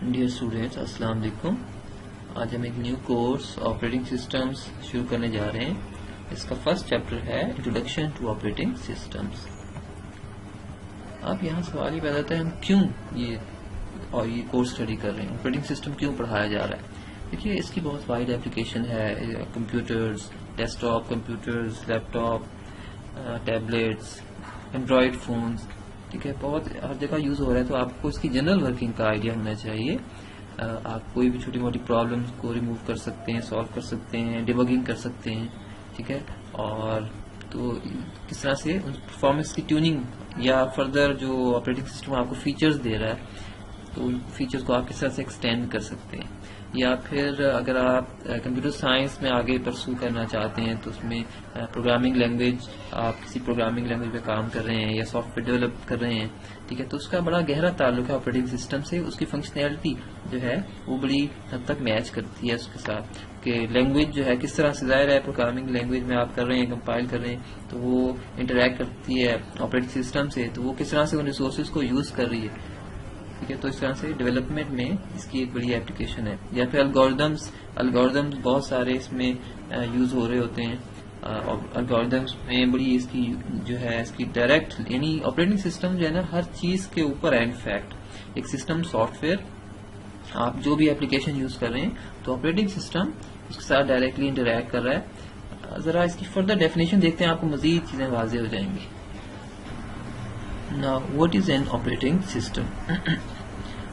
Dear students, السلام علیکم. آج ہم ایک نیو کورس آپریٹنگ سسٹمز شروع کرنے جا رہے ہیں. اس کا فرسٹ چیپٹر ہے انٹروڈکشن ٹو آپریٹنگ سسٹمز. اب یہاں سوال یہ پیدا ہوتا ہے ہم کیوں یہ کورس اسٹڈی کر رہے ہیں، آپریٹنگ سسٹم کیوں پڑھایا جا رہا ہے. دیکھیے اس کی بہت وائڈ اپلیکیشن ہے. کمپیوٹرز، ڈیسک ٹاپ کمپیوٹرز، لیپ ٹاپ، ٹیبلیٹس، اینڈرائڈ فونز، ٹھیک ہے، بہت ہر جگہ یوز ہو رہا ہے. تو آپ کو اس کی جنرل ورکنگ کا آئیڈیا ہونا چاہیے. آپ کوئی بھی چھوٹی موٹی پرابلمس کو ریموو کر سکتے ہیں، سالو کر سکتے ہیں، ڈیبگنگ کر سکتے ہیں، ٹھیک ہے. اور تو کس طرح سے پرفارمنس کی ٹیوننگ یا فردر جو آپریٹنگ سسٹم آپ کو فیچرز دے رہا ہے تو ان فیچرز کو آپ کس طرح سے ایکسٹینڈ کر سکتے ہیں. یا پھر اگر آپ کمپیوٹر سائنس میں آگے پرسو کرنا چاہتے ہیں تو اس میں پروگرامنگ لینگویج، آپ کسی پروگرامنگ لینگویج پہ کام کر رہے ہیں یا سافٹ ویئر ڈیولپ کر رہے ہیں، ٹھیک ہے، تو اس کا بڑا گہرا تعلق ہے آپریٹنگ سسٹم سے. اس کی فنکشنلٹی جو ہے وہ بڑی حد تک میچ کرتی ہے اس کے ساتھ کہ لینگویج جو ہے کس طرح سے، ظاہر ہے پروگرامنگ لینگویج میں آپ کر رہے ہیں، کمپائل کر رہے ہیں تو وہ انٹریکٹ کرتی ہے آپریٹنگ سسٹم سے، تو وہ کس طرح سے ان ریسورسز کو یوز کر رہی ہے، ٹھیک ہے. تو اس طرح سے ڈیولپمنٹ میں اس کی ایک بڑی اپلیکیشن ہے. یا پھر الگوریدمز بہت سارے اس میں یوز ہو رہے ہوتے ہیں. الگوریدمز میں بڑی اس کی جو ہے اس کی ڈائریکٹ، یعنی آپریٹنگ سسٹم جو ہے نا ہر چیز کے اوپر ہے. انفیکٹ ایک سسٹم سافٹ ویئر آپ جو بھی اپلیکیشن یوز کر رہے ہیں تو آپریٹنگ سسٹم اس کے ساتھ ڈائریکٹلی انٹریکٹ کر رہا ہے. ذرا اس کی فردر ڈیفینیشن دیکھتے ہیں، آپ کو مزید چیزیں واضح ہو جائیں گی. Now, what is an operating system?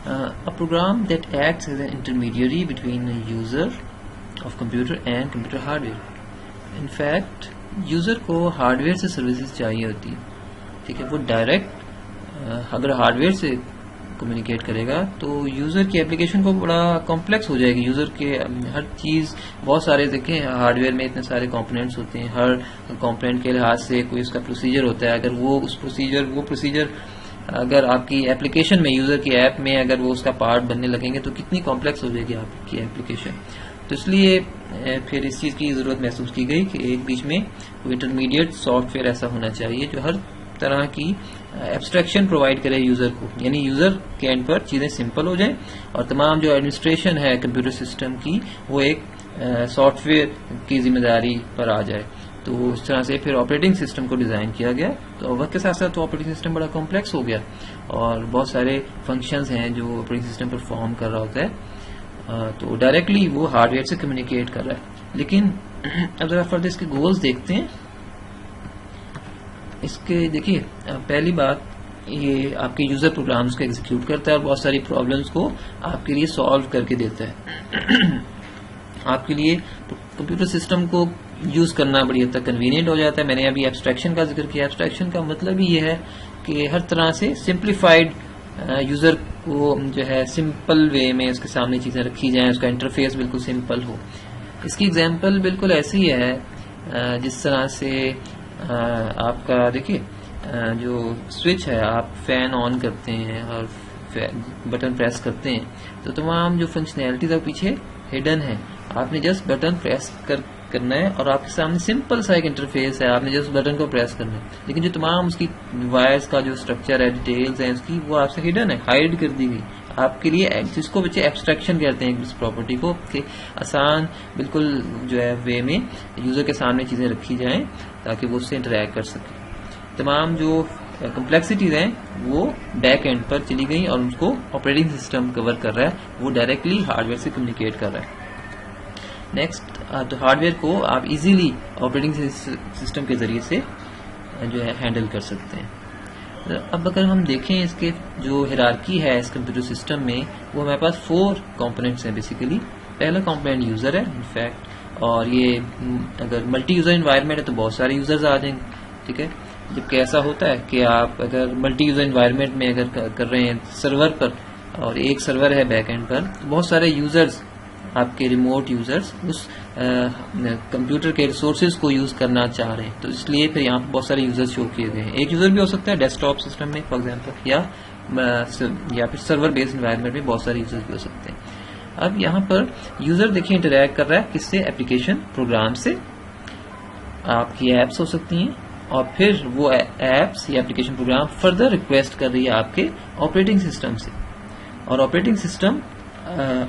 A program that acts as an intermediary between a user of computer and computer hardware. In fact, user کو hardware سے services چاہیے ہوتی ہے، ٹھیک ہے. وہ ڈائریکٹ اگر hardware سے کمیونیکیٹ کرے گا تو یوزر کی اپلیکیشن کو بڑا کمپلیکس ہو جائے گی. یوزر کے ہر چیز، بہت سارے دیکھیں ہارڈ ویئر میں اتنے سارے کمپوننٹس ہوتے ہیں، ہر کمپوننٹ کے لحاظ سے کوئی اس کا پروسیجر ہوتا ہے. اگر وہ پروسیجر اگر آپ کی اپلیکیشن میں، یوزر کی ایپ میں اگر وہ اس کا پارٹ بننے لگیں گے تو کتنی کمپلیکس ہو جائے گی آپ کی اپلیکیشن. تو اس لیے پھر اس چیز کی ضرورت محسوس کی گئی کہ ایک بیچ میں کوئی انٹرمیڈیٹ سافٹ ویئر ایسا ہونا چاہیے جو ہر طرح کی ایبسٹریکشن پرووائڈ کرے یوزر کو، یعنی یوزر کے اینڈ پر چیزیں سمپل ہو جائیں اور تمام جو ایڈمنسٹریشن ہے کمپیوٹر سسٹم کی وہ ایک سافٹ ویئر کی ذمہ داری پر آ جائے. تو اس طرح سے پھر آپریٹنگ سسٹم کو ڈیزائن کیا گیا. تو وقت کے ساتھ ساتھ تو آپریٹنگ سسٹم بڑا کمپلیکس ہو گیا اور بہت سارے فنکشنز ہیں جو آپریٹنگ سسٹم پرفارم کر رہا ہوتا ہے. تو ڈائریکٹلی وہ ہارڈ ویئر سے کمیونیکیٹ کر رہا ہے. لیکن اب ذرا فردر اس کے گولز دیکھتے ہیں. اس کے دیکھیے پہلی بات، یہ آپ کے یوزر پروگرامز کو ایگزیکیوٹ کرتا ہے اور بہت ساری پرابلمس کو آپ کے لیے سالو کر کے دیتا ہے. آپ کے لیے کمپیوٹر سسٹم کو یوز کرنا بڑی حد تک کنوینئنٹ ہو جاتا ہے. میں نے ابھی ایبسٹریکشن کا ذکر کیا. ایبسٹریکشن کا مطلب ہی یہ ہے کہ ہر طرح سے سمپلیفائڈ یوزر کو جو ہے سمپل وے میں اس کے سامنے چیزیں رکھی جائیں، اس کا انٹرفیس بالکل سمپل ہو. اس کی ایگزامپل بالکل ایسی ہے جس طرح سے آپ کا دیکھیے جو سوئچ ہے، آپ فین آن کرتے ہیں اور بٹن پریس کرتے ہیں تو تمام جو فنکشنلٹیز ہے پیچھے ہڈن ہے. آپ نے جسٹ بٹن پریس کرنا ہے اور آپ کے سامنے سمپل سا ایک انٹرفیس ہے، آپ نے جسٹ بٹن کو پریس کرنا ہے. لیکن جو تمام اس کی وائرز کا جو اسٹرکچر ہے، ڈیٹیلز ہیں اس کی، وہ آپ سے ہڈن ہے، ہائڈ کر دی گئی آپ کے لیے. جس کو بچے ایبسٹریکشن کہتے ہیں اس پراپرٹی کو، کہ آسان بالکل جو ہے وے میں یوزر کے سامنے چیزیں رکھی جائیں تاکہ وہ اس سے انٹریکٹ کر سکے. تمام جو کمپلیکسٹیز ہیں وہ بیک اینڈ پر چلی گئی اور اس کو آپریٹنگ سسٹم کور کر رہا ہے، وہ ڈائریکٹلی ہارڈ ویئر سے کمیونیکیٹ کر رہا ہے. نیکسٹ، تو ہارڈ ویئر کو آپ ایزیلی آپریٹنگ سسٹم کے ذریعے سے جو ہے ہینڈل کر سکتے ہیں. اب اگر ہم دیکھیں اس کے جو ہیرارکی ہے اس کمپیوٹر سسٹم میں، وہ ہمارے پاس 4 کمپوننٹس ہیں بیسیکلی. پہلا کمپوننٹ یوزر ہے انفیکٹ، اور یہ اگر ملٹی یوزر انوائرمنٹ ہے تو بہت سارے یوزرز آ جائیں گے، ٹھیک ہے. جبکہ ایسا ہوتا ہے کہ آپ اگر ملٹی یوزر انوائرمنٹ میں اگر کر رہے ہیں سرور پر اور ایک سرور ہے بیک اینڈ پر، تو بہت سارے یوزرز، آپ کے ریموٹ یوزرز اس کمپیوٹر کے ریسورسز کو یوز کرنا چاہ رہے ہیں. تو اس لیے پھر یہاں پہ بہت سارے یوزرز شو کیے گئے ہیں. ایک یوزر بھی ہو سکتا ہے ڈیسک ٹاپ سسٹم میں فار ایگزامپل، یا پھر سرور بیس انوائرمنٹ میں بہت سارے یوزرز بھی ہو سکتے ہیں. اب یہاں پر یوزر دیکھیں انٹریکٹ کر رہا ہے کس سے؟ اپلیکیشن پروگرام سے. آپ کی ایپس ہو سکتی ہیں اور پھر وہ ایپس یا اپلیکیشن پروگرام فردر ریکویسٹ کر رہی ہے آپ کے آپریٹنگ سسٹم سے. اور آپریٹنگ سسٹم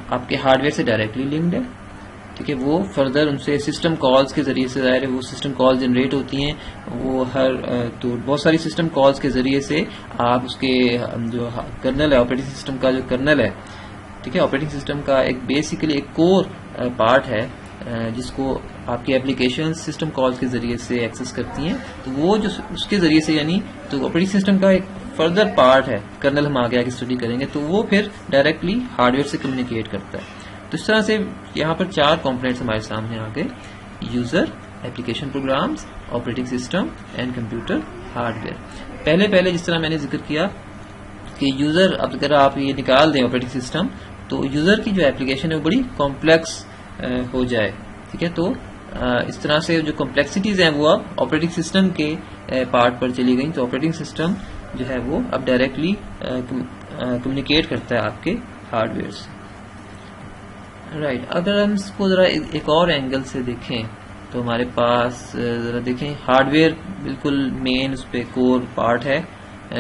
آپ کے ہارڈ ویئر سے ڈائریکٹلی لنکڈ ہے. ٹھیک ہے, وہ فردر ان سے سسٹم کالز کے ذریعے سے, ظاہر ہے وہ سسٹم کال جنریٹ ہوتی ہیں, وہ تو بہت ساری سسٹم کالز کے ذریعے سے آپ اس کے جو کرنل ہے, آپریٹنگ سسٹم کا جو کرنل ہے, ٹھیک ہے, آپریٹنگ سسٹم کا ایک بیسیکلی ایک کور پارٹ ہے جس کو آپ کی ایپلیکیشن سسٹم کالز کے ذریعے سے ایکسس کرتی ہیں. تو وہ جو اس کے ذریعے سے, یعنی تو آپریٹنگ سسٹم کا ایک فردر پارٹ ہے, کرنل ہم آگے اسٹڈی کریں گے, تو وہ پھر ڈائریکٹلی ہارڈ ویئر سے کمیونیکیٹ کرتا ہے. تو اس طرح سے یہاں پر 4 کمپوننٹس ہمارے سامنے آ گئے: user, application programs, operating system and computer hardware. پہلے جس طرح میں نے ذکر کیا کہ یوزر, اب اگر آپ یہ نکال دیں آپریٹنگ سسٹم, تو یوزر کی جو ایپلیکیشن ہے وہ بڑی کمپلیکس ہو جائے. ٹھیک ہے, تو اس طرح سے جو کمپلیکسٹیز ہیں وہ اب آپریٹنگ سسٹم کے پارٹ پر چلی گئیں. تو آپریٹنگ سسٹم جو ہے وہ اب ڈائریکٹلی کمیونیکیٹ کرتا ہے آپ کے ہارڈ ویئر سے. رائٹ, اگر ہم اس کو ذرا ایک اور اینگل سے دیکھیں تو ہمارے پاس ذرا دیکھیں ہارڈ ویئر بالکل مین اس پہ کور پارٹ ہے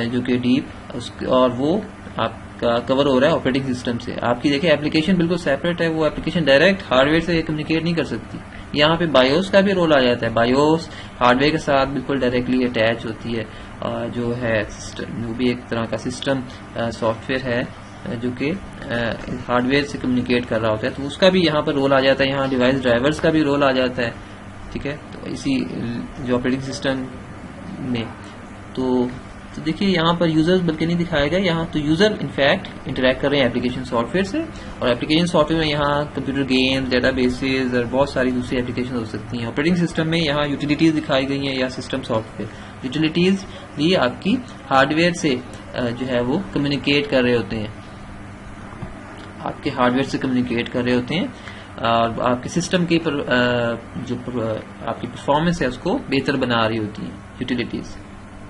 جو کہ ڈیپ, اور وہ آپ کا کور ہو رہا ہے آپریٹنگ سسٹم سے. آپ کی دیکھیں ایپلیکیشن بالکل سیپریٹ ہے, وہ ایپلیکیشن ڈائریکٹ ہارڈ ویئر سے کمیونیکیٹ نہیں کر سکتی. یہاں پہ بایوس کا بھی رول آ جاتا ہے. بایوس ہارڈ ویئر کے ساتھ بالکل ڈائریکٹلی اٹیچ ہوتی ہے, جو ہے وہ بھی ایک طرح کا سسٹم سافٹ ویئر ہے جو کہ ہارڈ ویئر سے کمیونیکیٹ کر رہا ہوتا ہے. تو اس کا بھی یہاں پر رول آ جاتا ہے. یہاں ڈیوائس ڈرائیورز کا بھی رول آ جاتا ہے. ٹھیک ہے, تو اسی جو آپریٹنگ سسٹم میں تو دیکھیے یہاں پر یوزرز بلکہ نہیں دکھایا گیا یہاں. تو یوزر انفیکٹ انٹریکٹ کر رہے ہیں اپلیکیشن سافٹ ویئر سے, اور اپلیکیشن سافٹ ویئر میں یہاں کمپیوٹر گیمز, ڈیٹا بیسز اور بہت ساری دوسری اپلیکیشن ہو سکتی ہیں. آپریٹنگ سسٹم میں یہاں یوٹیلیٹیز دکھائی گئی ہیں یا سسٹم سافٹ ویئر. یوٹیلیٹیز بھی آپ کی ہارڈ ویئر سے جو ہے وہ کمیونیکیٹ کر رہے ہوتے ہیں, آپ کے ہارڈ ویئر سے کمیونیکیٹ کر رہے ہوتے ہیں, اور آپ کے سسٹم کی جو آپ کی پرفارمنس ہے اس کو بہتر بنا رہی ہوتی ہیں یوٹیلیٹیز.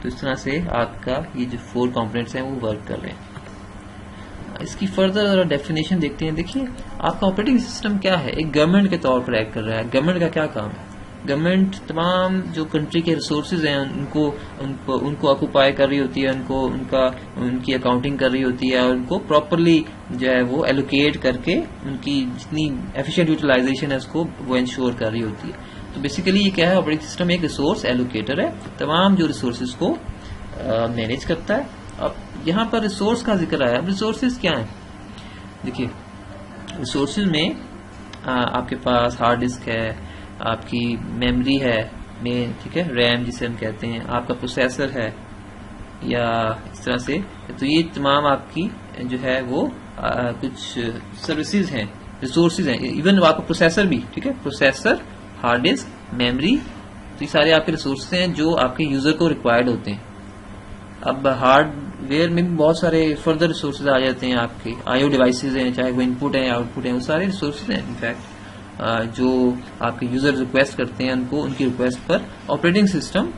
تو اس طرح سے آپ کا یہ جو 4 کمپوننٹس ہیں وہ ورک کر رہے ہیں. اس کی فردر ڈیفینیشن دیکھتے ہیں. دیکھیے آپ کا آپریٹنگ سسٹم کیا ہے, ایک گورنمنٹ کے طور پر ایکٹ کر رہا ہے. گورنمنٹ کا کیا کام ہے؟ گورنمنٹ تمام جو کنٹری کے ریسورسز ہیں ان کو آکوپائی کر رہی ہوتی ہے, ان کی اکاؤنٹنگ کر رہی ہوتی ہے, اور ان کو پراپرلی جو ہے وہ ایلوکیٹ کر کے ان کی جتنی ایفیشینٹ یوٹیلائزیشن ہے اس کو وہ انشور کر رہی ہوتی ہے. تو بیسیکلی یہ کیا ہے, آپریٹنگ سسٹم ایک ریسورس ایلوکیٹر ہے, تمام جو ریسورسز کو مینیج کرتا ہے. اب یہاں پر ریسورس کا ذکر آیا. اب ریسورسز کیا ہیں؟ دیکھیے ریسورسز میں آپ کے پاس ہارڈ ڈسک ہے, آپ کی میموری ہے مین, ٹھیک ہے, ریم جسے ہم کہتے ہیں, آپ کا پروسیسر ہے, یا اس طرح سے. تو یہ تمام آپ کی جو ہے وہ کچھ سروسز ہیں, ریسورسز ہیں. ایون آپ کا پروسیسر بھی, ٹھیک ہے, پروسیسر, ہارڈ ڈسک, میموری, تو یہ سارے آپ کے ریسورسز ہیں جو آپ کے یوزر کو ریکوائرڈ ہوتے ہیں. اب ہارڈ ویئر میں بھی بہت سارے فردر ریسورسز آ جاتے ہیں. آپ کے آئی او ڈیوائسز ہیں, چاہے وہ ان پٹ ہیں یا آؤٹ پٹ ہیں, وہ سارے ریسورسز ہیں انفیکٹ جو آپ کے یوزر ریکویسٹ کرتے ہیں. ان کی ریکویسٹ پر آپریٹنگ سسٹم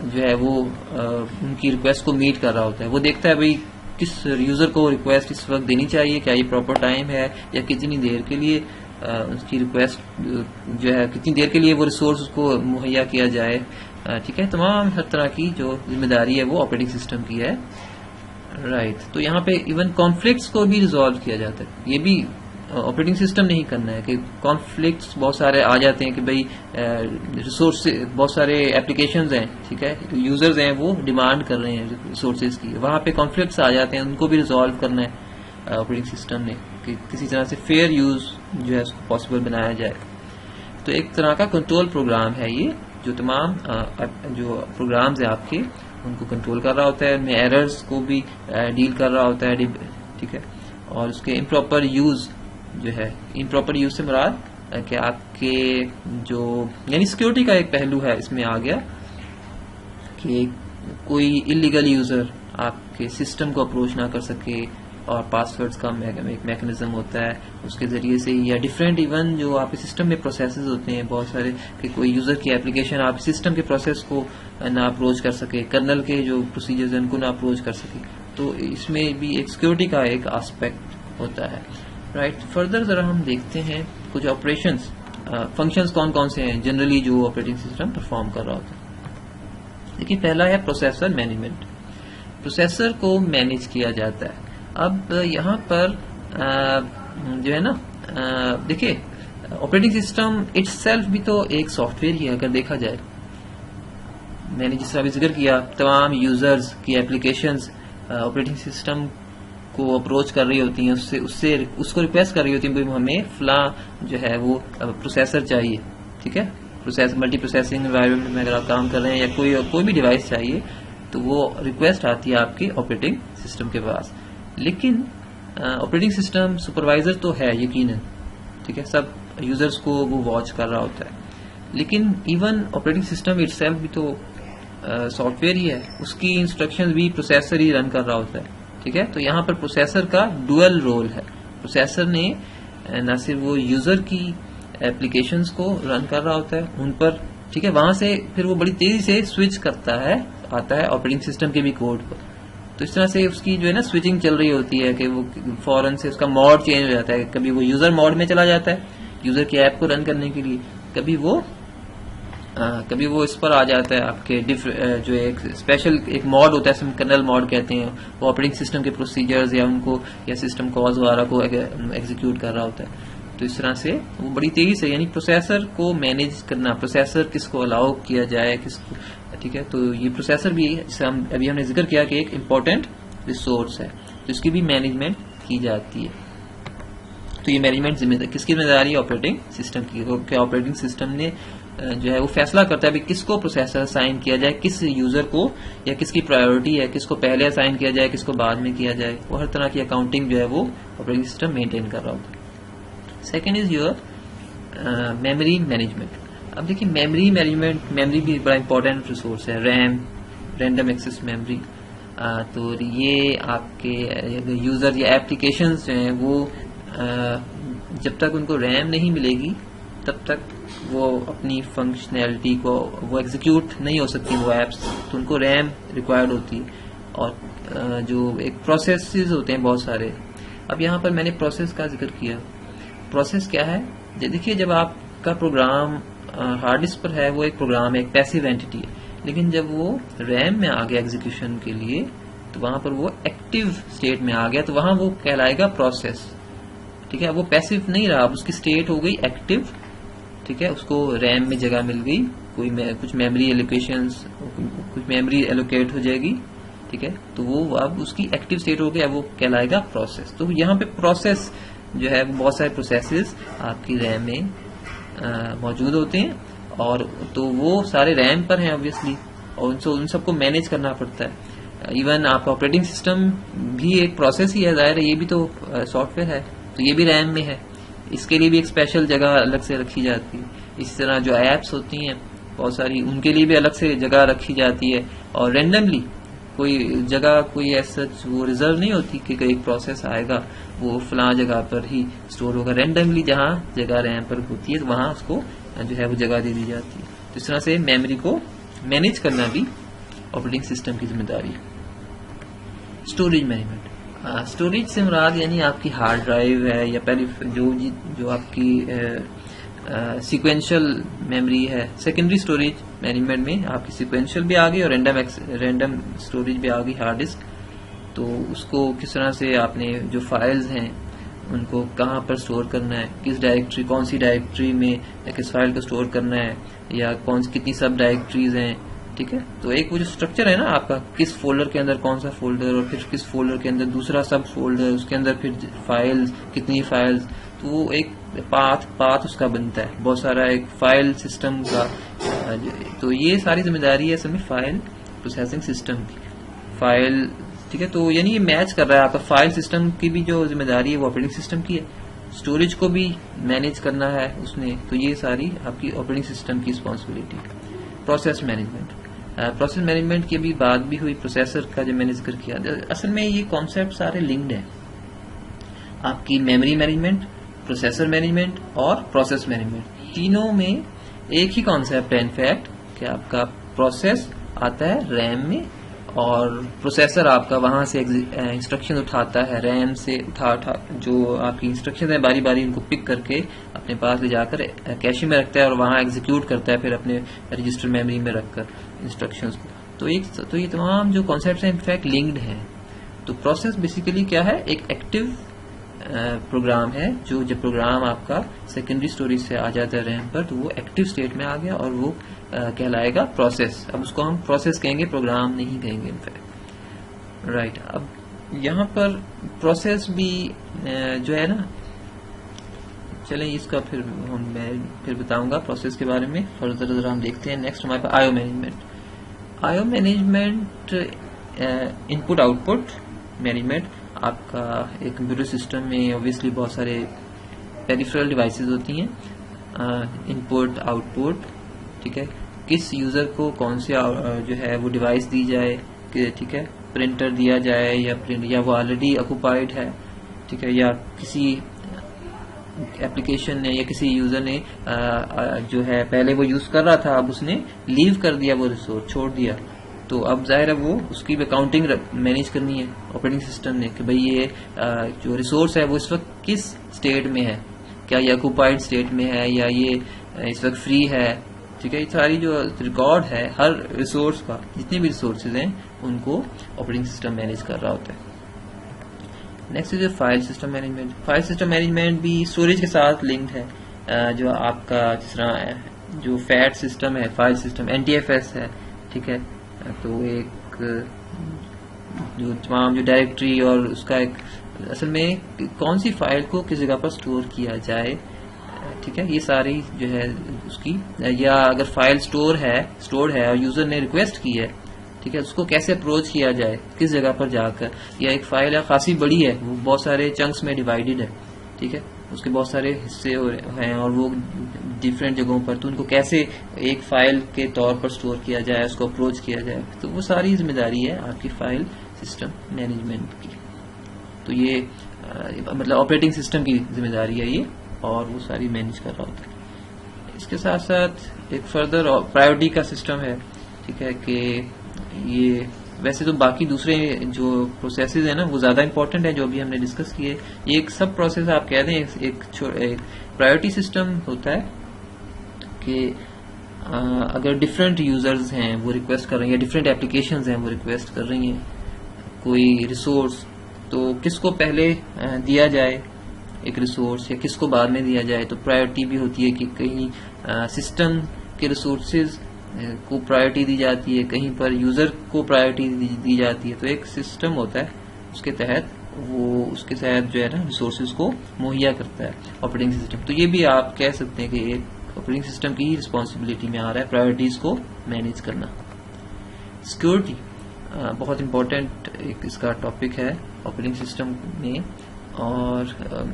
جو ہے وہ ان کی ریکویسٹ کو میٹ کر رہا ہوتا ہے. وہ دیکھتا ہے بھائی کس یوزر کو ریکویسٹ اس وقت دینی چاہیے, کیا یہ پراپر ٹائم ہے, یا کتنی دیر کے لیے اس کی ریکویسٹ جو ہے کتنی دیر کے لیے وہ ریسورس اس کو مہیا کیا جائے. ٹھیک ہے, تمام ہر طرح کی جو ذمہ داری ہے وہ آپریٹنگ سسٹم کی ہے. رائٹ, تو یہاں پہ ایون کانفلکٹس کو بھی ریزالو کیا جاتا ہے. یہ بھی آپریٹنگ سسٹم نے ہی کرنا ہے کہ کانفلکٹس بہت سارے آ جاتے ہیں کہ بھائی ریسورس بہت سارے ایپلیکیشنز ہیں, ٹھیک ہے, یوزرز ہیں وہ ڈیمانڈ کر رہے ہیں ریسورسز کی, وہاں پہ کانفلکٹس آ جاتے ہیں, ان کو بھی ریزالو کرنا ہے آپریٹنگ سسٹم نے کہ کسی طرح سے فیئر یوز جو ہے اس کو پاسبل بنایا جائے. تو ایک طرح کا کنٹرول پروگرام ہے یہ, جو تمام جو پروگرامز ہیں آپ کے ان کو کنٹرول کر رہا ہوتا ہے, ان میں ایررز کو بھی ڈیل کر رہا ہوتا ہے. ٹھیک ہے, اور اس کے امپراپر یوز جو ہے, امپراپر یوز سے مراد کہ آپ کے جو یعنی سیکیورٹی کا ایک پہلو ہے اس میں آ گیا کہ کوئی انلیگل یوزر آپ کے سسٹم کو اپروچ نہ کر سکے, اور پاسورڈز کا ایک میکنزم ہوتا ہے اس کے ذریعے سے, یا ڈفرینٹ ایون جو آپ کے سسٹم میں پروسیسز ہوتے ہیں بہت سارے کہ کوئی یوزر کی ایپلیکیشن آپ سسٹم کے پروسیس کو نہ اپروچ کر سکے, کرنل کے جو پروسیجرز ہیں ان کو نہ اپروچ کر سکے. تو اس میں بھی ایک سیکیورٹی کا ایک آسپیکٹ ہوتا ہے. رائٹ, فردر ذرا ہم دیکھتے ہیں کچھ آپریشنز, فنکشنز کون کون سے ہیں جنرلی جو آپریٹنگ سسٹم پرفارم کر رہا ہوتا ہے. دیکھیے پہلا ہے پروسیسر مینجمنٹ. پروسیسر کو مینیج کیا جاتا ہے. اب یہاں پر جو ہے نا دیکھیے آپریٹنگ سسٹم اٹ سیلف بھی تو ایک سافٹ ویئر ہی ہے. اگر دیکھا جائے میں نے جس طرح بھی ذکر کیا تمام یوزرز کی اپلیکیشنز آپریٹنگ سسٹم کو اپروچ کر رہی ہوتی ہیں, اس کو ریکویسٹ کر رہی ہوتی ہیں کہ ہمیں فلاں جو ہے وہ پروسیسر چاہیے. ٹھیک ہے, ملٹی پروسیسنگ انوائرمنٹ میں اگر آپ کام کر رہے ہیں یا کوئی بھی ڈیوائس چاہیے تو وہ ریکویسٹ آتی ہے آپ کے آپریٹنگ سسٹم کے پاس. لیکن آپریٹنگ سسٹم سپروائزر تو ہے یقیناً, ٹھیک ہے, سب یوزرز کو وہ واچ کر رہا ہوتا ہے. لیکن even operating system it self بھی تو سافٹ ویئر ہی ہے, اس کی انسٹرکشن بھی پروسیسر ہی رن کر رہا ہوتا ہے. ٹھیک ہے, تو یہاں پر پروسیسر کا ڈوئل رول ہے. پروسیسر نے نہ صرف وہ یوزر کی اپلیکیشنز کو رن کر رہا ہوتا ہے ان پر, ٹھیک ہے, وہاں سے پھر وہ بڑی تیزی سے سوئچ کرتا ہے, آتا ہے آپریٹنگ سسٹم کے بھی کوڈ پر. تو اس طرح سے اس کی جو ہے نا سوئچنگ چل رہی ہوتی ہے کہ وہ فوراً سے اس کا موڈ چینج ہو جاتا ہے. کبھی وہ یوزر موڈ میں چلا جاتا ہے یوزر کی ایپ کو رن کرنے کے لیے, کبھی وہ اس پر آ جاتا ہے آپ کے جو ایک اسپیشل ایک موڈ ہوتا ہے کرنل موڈ کہتے ہیں, وہ آپریٹنگ سسٹم کے پروسیجرز یا ان کو یا سسٹم کالز وغیرہ کو ایگزیکیوٹ کر رہا ہوتا ہے. تو اس طرح سے وہ بڑی تیزی سے یعنی پروسیسر کو مینیج کرنا, پروسیسر کس کو الاؤ کیا جائے کس کو, ٹھیک ہے, تو یہ پروسیسر بھی جسے ابھی ہم نے ذکر کیا کہ ایک امپورٹنٹ ریسورس ہے, تو اس کی بھی مینجمنٹ کی جاتی ہے. تو یہ مینجمنٹ کس کی ذمہ داری ہے؟ آپریٹنگ سسٹم کی. کہ آپریٹنگ سسٹم نے جو ہے وہ فیصلہ کرتا ہے کس کو پروسیسر اسائن کیا جائے, کس یوزر کو, یا کس کی پرائیورٹی ہے, کس کو پہلے اسائن کیا جائے کس کو بعد میں کیا جائے. وہ ہر طرح کی اکاؤنٹنگ جو ہے وہ آپریٹنگ سسٹم مینٹین کر رہا ہوتا ہے. Second is your memory management. اب دیکھیے میموری مینجمنٹ, میموری بھی بڑا امپورٹنٹ ریسورس ہے. Random access memory. تو یہ آپ کے یوزر یا ایپلیکیشنز جو ہیں وہ جب تک ان کو ریم نہیں ملے گی تب تک وہ اپنی فنکشنلٹی کو وہ ایگزیکیوٹ نہیں ہو سکتی وہ ایپس, تو ان کو ریم ریکوائرڈ ہوتی ہے. اور جو ایک پروسیسز ہوتے ہیں بہت سارے. اب یہاں پر میں نے پروسیس کا ذکر کیا. پروسیس کیا ہے؟ دیکھیے جب آپ کا پروگرام ہارڈ ڈسک پر ہے وہ ایک پروگرام ہے, ایک پیسیو اینٹی ہے. لیکن جب وہ ریم میں آ گیا ایگزیکیوشن کے لیے تو وہاں پر وہ ایکٹیو اسٹیٹ میں آ گیا, تو وہاں وہ کہلائے گا پروسیس. ٹھیک ہے, وہ پیسیو نہیں رہا, اب اس کی اسٹیٹ ہو گئی ایکٹیو. ٹھیک ہے, اس کو ریم میں جگہ مل گئی, کچھ میموری ایلوکیشنز, کچھ میموری ایلوکیٹ ہو جائے گی. ٹھیک ہے, تو وہ اب اس کی ایکٹیو اسٹیٹ ہو گئی, اب وہ کہلائے گا پروسیس. تو یہاں پہ پروسیس جو ہے بہت سارے پروسیسز آپ کی ریم میں موجود ہوتے ہیں, اور تو وہ سارے ریم پر ہیں obviously, اور ان سب کو مینیج کرنا پڑتا ہے. ایون آپ کا آپریٹنگ سسٹم بھی ایک پروسیس ہی ہے, ظاہر ہے یہ بھی تو سافٹ ویئر ہے, تو یہ بھی ریم میں ہے, اس کے لیے بھی ایک اسپیشل جگہ الگ سے رکھی جاتی ہے. اسی طرح جو ایپس ہوتی ہیں بہت ساری, ان کے لیے بھی الگ سے جگہ رکھی جاتی ہے. اور رینڈملی کوئی جگہ کوئی ایسا وہ ریزرو نہیں ہوتی کہ ایک پروسیس آئے گا وہ فلاں جگہ پر ہی اسٹور ہوگا. رینڈملی جہاں جگہ ریم پر ہوتی ہے وہاں اس کو جو ہے وہ جگہ دے دی جاتی ہے. تو اس طرح سے میموری کو مینیج کرنا بھی آپریٹنگ سسٹم کی ذمہ داری ہے. Storage management. اسٹوریج سے مراد یعنی آپ کی ہارڈ ڈرائیو ہے یا پہلے جو آپ کی سیکوینشل میموری ہے. سیکنڈری اسٹوریج مینجمنٹ میں آپ کی سیکوینشل بھی آ گئی اور رینڈم اسٹوریج بھی آ گئی ہارڈ ڈسک. تو اس کو کس طرح سے آپ نے جو فائلز ہیں ان کو کہاں پر اسٹور کرنا ہے, کس ڈائریکٹری, کون سی ڈائریکٹری میں کس فائل کو اسٹور کرنا ہے, یا کتنی سب ڈائریکٹریز ہیں. ٹھیک ہے, تو ایک وہ جو اسٹرکچر ہے نا آپ کا, کس فولڈر کے اندر کون سا فولڈر, اور پھر کس فولڈر کے اندر دوسرا سب فولڈر, اس کے اندر پھر فائلز, کتنی فائلز, تو وہ ایک پاتھ اس کا بنتا ہے بہت سارا ایک فائل سسٹم کا. تو یہ ساری ذمہ داری ہے اصل میں فائل پروسیسنگ سسٹم کی. فائل ٹھیک ہے, تو یعنی یہ میچ کر رہا ہے آپ کا فائل سسٹم کی بھی جو ذمہ داری ہے وہ آپریٹنگ سسٹم کی ہے, اسٹوریج کو بھی مینیج کرنا ہے اس نے, تو یہ ساری آپ کی آپریٹنگ سسٹم کی رسپانسبلٹی ہے. Process management. پروسیس مینجمنٹ کی بھی بات بھی ہوئی, پروسیسر کا جو میں نے ذکر کیا. اصل میں یہ کانسیپٹ سارے لنکڈ ہیں. آپ کی میموری مینجمنٹ, پروسیسر مینجمنٹ اور پروسیس مینجمنٹ تینوں میں ایک ہی کانسیپٹ ہے انفیکٹ, کہ آپ کا پروسیس آتا ہے ریم میں اور پروسیسر آپ کا وہاں سے انسٹرکشن اٹھاتا ہے ریم سے, اٹھا جو آپ کی انسٹرکشن ہے باری باری ان کو پک کر کے اپنے پاس لے جا کر کیشے میں رکھتا ہے اور وہاں ایگزیکیوٹ کرتا ہے پھر اپنے رجسٹر میموری میں رکھ کر انسٹرکشنز کو. تو یہ تمام جو کانسیپٹس ہیں انفیکٹ لنکڈ ہیں. تو پروسیس بیسیکلی کیا ہے؟ ایک ایکٹیو پروگرام ہے، جو جب پروگرام آپ کا سیکنڈری اسٹوریج سے آ جاتا ہے ریم پر تو وہ ایکٹیو اسٹیٹ میں آ گیا اور وہ کہلائے گا پروسیس. اب اس کو ہم پروسیس کہیں گے، پروگرام نہیں کہیں گے انفیکٹ. رائٹ، اب یہاں پر پروسیس بھی جو ہے نا، چلیں اس کا میں پھر بتاؤں گا پروسیس کے بارے میں. فردر ذرا ہم دیکھتے ہیں. نیکسٹ ہمارے پاس آئیو مینجمنٹ. آئیو مینجمنٹ ان پٹ آؤٹ پٹ مینجمنٹ. آپ کا ایک کمپیوٹر سسٹم میں اوبیسلی بہت سارے پیریفرل ڈیوائسز ہوتی ہیں، ان پٹ آؤٹ پٹ، ٹھیک ہے. کس یوزر کو کون سے جو ہے وہ ڈیوائس دی جائے، ٹھیک ہے، پرنٹر دیا جائے یا وہ آلریڈی آکوپائڈ ہے، ٹھیک ہے، یا کسی ایپلیکیشن نے یا کسی یوزر نے جو ہے پہلے وہ یوز کر رہا تھا، اب اس نے لیو کر دیا، وہ ریسورس چھوڑ دیا، تو اب ظاہر ہے وہ اس کی بھی اکاؤنٹنگ مینیج کرنی ہے آپریٹنگ سسٹم نے کہ بھئی یہ جو ریسورس ہے وہ اس وقت کس اسٹیٹ میں ہے، کیا یہ آکوپائڈ اسٹیٹ میں ہے یا یہ اس وقت فری ہے، ٹھیک ہے. یہ ساری جو ریکارڈ ہے ہر ریسورس کا، جتنے بھی ریسورسز ہیں ان کو آپریٹنگ سسٹم مینیج کر رہا ہوتا ہے. Next is file system management. File system management بھی اسٹوریج کے ساتھ لنکڈ ہے. جو آپ کا جس طرح جو فیٹ سسٹم ہے، فائل سسٹم NTFS ہے، ٹھیک ہے، تو ایک جو تمام جو ڈائریکٹری اور اس کا ایک اصل میں کون سی فائل کو کس جگہ پر اسٹور کیا جائے، ٹھیک ہے، یہ ساری جو ہے اس کی، یا اگر فائل اسٹورڈ ہے اور یوزر نے ریکویسٹ کی ہے، ٹھیک ہے، اس کو کیسے اپروچ کیا جائے، کس جگہ پر جا کر، یا ایک فائل ہے خاصی بڑی ہے، وہ بہت سارے چنکس میں ڈیوائیڈڈ ہے، ٹھیک ہے، اس کے بہت سارے حصے ہیں اور وہ ڈفرینٹ جگہوں پر، تو ان کو کیسے ایک فائل کے طور پر اسٹور کیا جائے، اس کو اپروچ کیا جائے، تو وہ ساری ذمہ داری ہے آپ کی فائل سسٹم مینجمنٹ کی. تو یہ مطلب آپریٹنگ سسٹم کی ذمہ داری ہے یہ، اور وہ ساری مینیج کر رہا ہوتا ہے. اس کے ساتھ ساتھ ایک فردر پرائیورٹی کا سسٹم ہے، ٹھیک ہے، کہ یہ ویسے تو باقی دوسرے جو پروسیسز ہیں نا وہ زیادہ امپورٹنٹ ہیں جو ابھی ہم نے ڈسکس کیے. یہ ایک سب پروسیس آپ کہہ دیں، ایک پرائیورٹی سسٹم ہوتا ہے کہ اگر ڈفرینٹ یوزرز ہیں وہ ریکویسٹ کر رہے ہیں، یا ڈفرینٹ ایپلیکیشنز ہیں وہ ریکویسٹ کر رہی ہیں کوئی ریسورس، تو کس کو پہلے دیا جائے ایک ریسورس یا کس کو بعد میں دیا جائے. تو پرائیورٹی بھی ہوتی ہے کہ کہیں سسٹم کے ریسورسز کو پرائیورٹی دی جاتی ہے، کہیں پر یوزر کو پرائیورٹی دی جاتی ہے. تو ایک سسٹم ہوتا ہے اس کے تحت وہ اس کے تحت جو ہے نا ریسورسز کو مہیا کرتا ہے آپریٹنگ سسٹم. تو یہ بھی آپ کہہ سکتے ہیں کہ ایک آپریٹنگ سسٹم کی رسپانسبلٹی میں آ رہا ہے پرائیورٹیز کو مینیج کرنا. سیکورٹی بہت امپورٹنٹ ایک اس کا ٹاپک ہے آپریٹنگ سسٹم میں، اور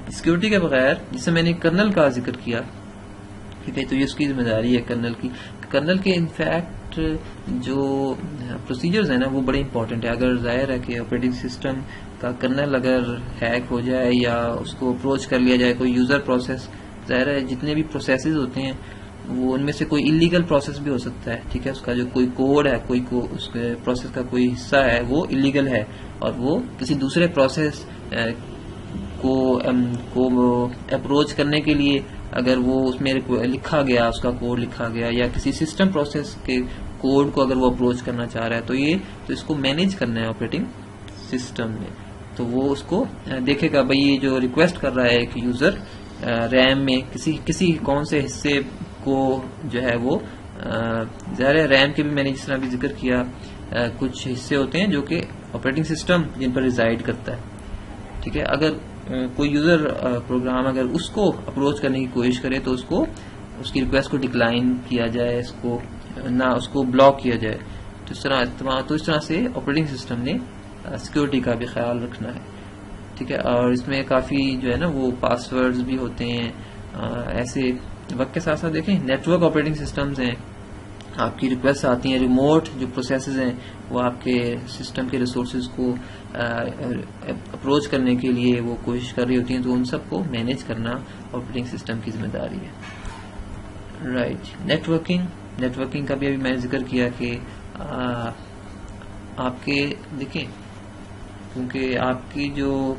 سیکورٹی کے بغیر، جسے میں نے کرنل کا ذکر کیا، ٹھیک ہے، تو یہ اس کی ذمہ داری ہے کرنل کی. کرنل کے انفیکٹ جو پروسیجرز ہیں نا وہ بڑے امپورٹنٹ ہے. اگر ظاہر ہے کہ آپریٹنگ سسٹم کا کرنل اگر ہیک ہو جائے یا اس کو اپروچ کر لیا جائے کوئی یوزر پروسیس، ظاہر ہے جتنے بھی پروسیسز ہوتے ہیں وہ ان میں سے کوئی انلیگل پروسیس بھی ہو سکتا ہے، ٹھیک ہے، اس کا جو کوئی کوڈ ہے، اس کے پروسیس کا کوئی حصہ ہے وہ انلیگل ہے اور وہ کسی دوسرے پروسیس کو اپروچ کرنے کے لیے اگر وہ اس میں لکھا گیا، اس کا کوڈ لکھا گیا، یا کسی سسٹم پروسیس کے کوڈ کو اگر وہ اپروچ کرنا چاہ رہا ہے تو اس کو مینیج کرنا ہے آپریٹنگ سسٹم میں. تو وہ اس کو دیکھے گا بھئی یہ جو ریکویسٹ کر رہا ہے ایک یوزر ریم میں کسی کون سے حصے کو جو ہے وہ ظاہر ہے ریم کے بھی میں نے جس طرح بھی ذکر کیا کچھ حصے ہوتے ہیں جو کہ آپریٹنگ سسٹم جن پر ریزائڈ کرتا ہے، ٹھیک ہے. اگر کوئی یوزر پروگرام اگر اس کو اپروچ کرنے کی کوشش کرے تو اس کی ریکویسٹ کو ڈکلائن کیا جائے، اس کو بلاک کیا جائے. تو اس طرح سے آپریٹنگ سسٹم نے سیکورٹی کا بھی خیال رکھنا ہے، ٹھیک ہے. اور اس میں کافی جو ہے نا وہ پاس ورڈز بھی ہوتے ہیں. ایسے وقت کے ساتھ ساتھ دیکھیں نیٹورک آپریٹنگ سسٹمز ہیں، آپ کی ریکویسٹ آتی ہیں، ریموٹ جو پروسیسز ہیں وہ آپ کے سسٹم کے ریسورسز کو اپروچ کرنے کے لیے وہ کوشش کر رہی ہوتی ہیں، تو ان سب کو مینیج کرنا آپریٹنگ سسٹم کی ذمہ داری ہے. رائٹ، نیٹورکنگ کا بھی ابھی میں نے ذکر کیا کہ آپ کے دیکھیں کیونکہ آپ کی جو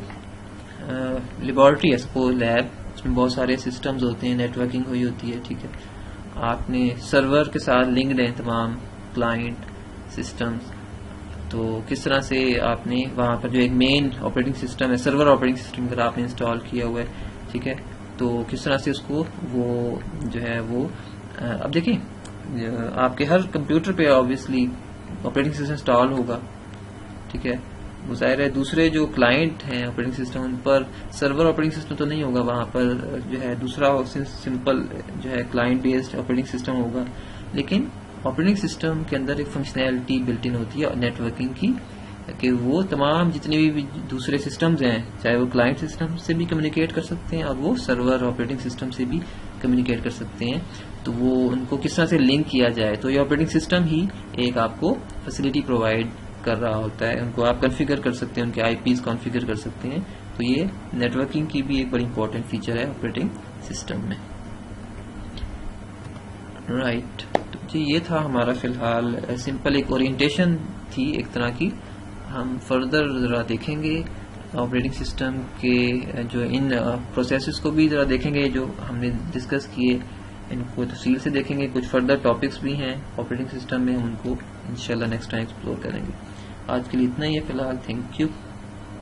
لیبارٹری ہے سپوز لیب، اس میں بہت سارے سسٹمز ہوتے ہیں، نیٹورکنگ ہوئی ہوتی ہے، ٹھیک ہے. آپ نے سرور کے ساتھ لنکڈ ہیں تمام کلائنٹ سسٹمز، تو کس طرح سے آپ نے وہاں پر جو ایک مین آپریٹنگ سسٹم ہے، سرور آپریٹنگ سسٹم اگر آپ نے انسٹال کیا ہوا ہے، ٹھیک ہے، تو کس طرح سے اس کو وہ جو ہے وہ اب دیکھیں آپ کے ہر کمپیوٹر پہ آبویسلی آپریٹنگ سسٹم انسٹال ہوگا، ٹھیک ہے، وہ ظاہر ہے دوسرے جو کلائنٹ ہیں آپریٹنگ سسٹم ان پر سرور آپریٹنگ سسٹم تو نہیں ہوگا، وہاں پر جو ہے دوسرا سمپل جو ہے کلائنٹ بیسڈ آپریٹنگ سسٹم ہوگا. لیکن آپریٹنگ سسٹم کے اندر ایک فنکشنلٹی بلٹ ان ہوتی ہے نیٹ ورکنگ کی، کہ وہ تمام جتنے بھی دوسرے سسٹمز ہیں چاہے وہ کلائنٹ سسٹم سے بھی کمیونیکیٹ کر سکتے ہیں اور وہ سرور آپریٹنگ سسٹم سے بھی کمیونیکیٹ کر سکتے ہیں. تو وہ ان کو کس طرح سے لنک کیا جائے، تو یہ آپریٹنگ سسٹم ہی ایک آپ کو فیسلٹی پرووائڈ کر رہا ہوتا ہے. ان کو آپ کنفیگر کر سکتے ہیں، ان کے آئی پیز کنفیگر کر سکتے ہیں. تو یہ نیٹ ورکنگ کی بھی ایک بڑی امپورٹنٹ فیچر ہے آپریٹنگ سسٹم میں. رائٹ، تو جی یہ تھا ہمارا فی الحال سمپل ایک اورینٹیشن تھی ایک طرح کی. ہم فردر ذرا دیکھیں گے آپریٹنگ سسٹم کے جو ان پروسیسز کو بھی ذرا دیکھیں گے جو ہم نے ڈسکس کیے، ان کو تفصیل سے دیکھیں گے. کچھ فردر ٹاپکس بھی ہیں آپریٹنگ سسٹم میں، ہم ان کو انشاءاللہ نیکسٹ ٹائم ایکسپلور کریں گے. آج کے لیے اتنا ہی ہے فی الحال. Thank you.